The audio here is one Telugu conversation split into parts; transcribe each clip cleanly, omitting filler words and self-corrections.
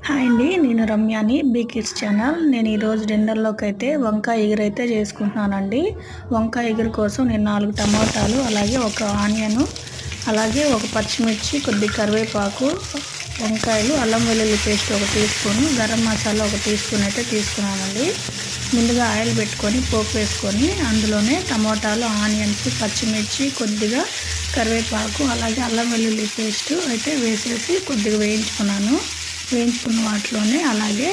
హాయ్ అండి, నేను రమ్యాని బీ కిడ్స్ ఛానల్. నేను ఈరోజు డిన్నర్లోకి అయితే వంకాయ ఎగురు అయితే చేసుకుంటున్నానండి. వంకాయ ఎగురు కోసం నేను 4 టమాటాలు, అలాగే ఒక ఆనియను, అలాగే ఒక పచ్చిమిర్చి, కొద్ది కరివేపాకు, వంకాయలు, అల్లం వెల్లుల్లి paste 1 teaspoon, garam masala 1 teaspoon అయితే తీసుకున్నానండి. ముందుగా ఆయిల్ పెట్టుకొని పోపు వేసుకొని అందులోనే టమాటాలు, ఆనియన్స్, పచ్చిమిర్చి, కొద్దిగా కరివేపాకు, అలాగే అల్లం వెల్లుల్లి పేస్ట్ అయితే వేసేసి కొద్దిగా వేయించుకున్నాను. వేయించుకున్న వాటిలోనే అలాగే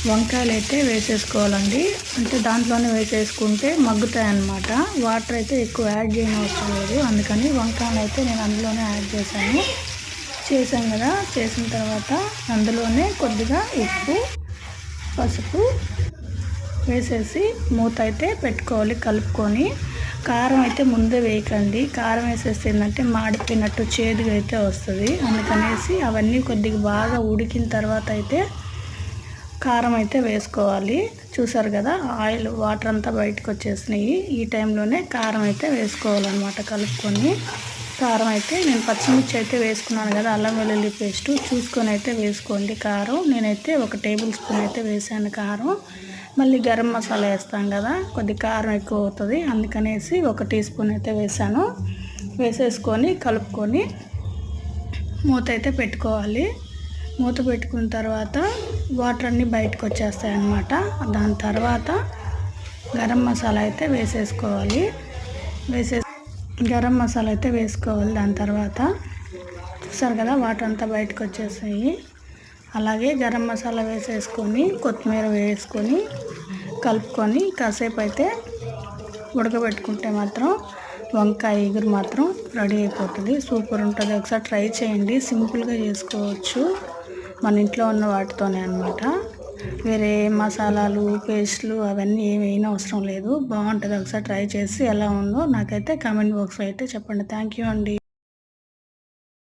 వంకాయలు అయితే వేసేసుకోవాలండి. అంటే దాంట్లోనే వేసేసుకుంటే మగ్గుతాయి అన్నమాట. వాటర్ అయితే ఎక్కువ యాడ్ చేయని అవసరం లేదు. అందుకని వంకాయలు అయితే నేను అందులోనే యాడ్ చేశాను కదా. చేసిన తర్వాత అందులోనే కొద్దిగా ఉప్పు, పసుపు వేసేసి మూత అయితే పెట్టుకోవాలి కలుపుకొని. కారం అయితే ముందే వేయకండి. కారం వేసేస్తే ఏంటంటే మాడిపోయినట్టు చేదుగా అయితే వస్తుంది. అందుకనేసి అవన్నీ కొద్దిగా బాగా ఉడికిన తర్వాత అయితే కారం అయితే వేసుకోవాలి. చూసారు కదా, ఆయిల్ వాటర్ అంతా బయటకు వచ్చేసినాయి. ఈ టైంలోనే కారం అయితే వేసుకోవాలన్నమాట కలుపుకొని. కారం అయితే నేను పచ్చిమిర్చి అయితే వేసుకున్నాను కదా, అల్లం వెల్లుల్లి పేస్ట్ చూసుకొని అయితే వేసుకోండి. కారం నేనైతే 1 టేబుల్ స్పూన్ అయితే వేసాను కారం. మళ్ళీ గరం మసాలా వేస్తాం కదా, కొద్ది కారం ఎక్కువ అవుతుంది. అందుకనేసి 1 టీ స్పూన్ అయితే వేసాను. వేసేసుకొని కలుపుకొని మూత అయితే పెట్టుకోవాలి. మూత పెట్టుకున్న తర్వాత వాటర్ అన్నీ బయటకు వచ్చేస్తాయి అన్నమాట. దాని తర్వాత గరం మసాలా అయితే వేసేసుకోవాలి. గరం మసాలా అయితే వేసుకోవాలి. దాని తర్వాత చూసారు కదా, వాటర్ అంతా బయటకు వచ్చేసాయి. అలాగే గరం మసాలా వేసేసుకొని కొత్తిమీర వేసుకొని కలుపుకొని కాసేపు అయితే ఉడకబెట్టుకుంటే మాత్రం వంకాయ ఎగురు మాత్రం రెడీ అయిపోతుంది. సూపర్ ఉంటుంది. ఒకసారి ట్రై చేయండి. సింపుల్గా చేసుకోవచ్చు మన ఇంట్లో ఉన్న వాటితోనే అన్నమాట. వేరే మసాలాలు, పేస్ట్లు అవన్నీ ఏమైనా అవసరం లేదు. బాగుంటుంది. ఒకసారి ట్రై చేసి ఎలా ఉందో నాకైతే కామెంట్ బాక్స్లో అయితే చెప్పండి. థ్యాంక్ యూ అండి.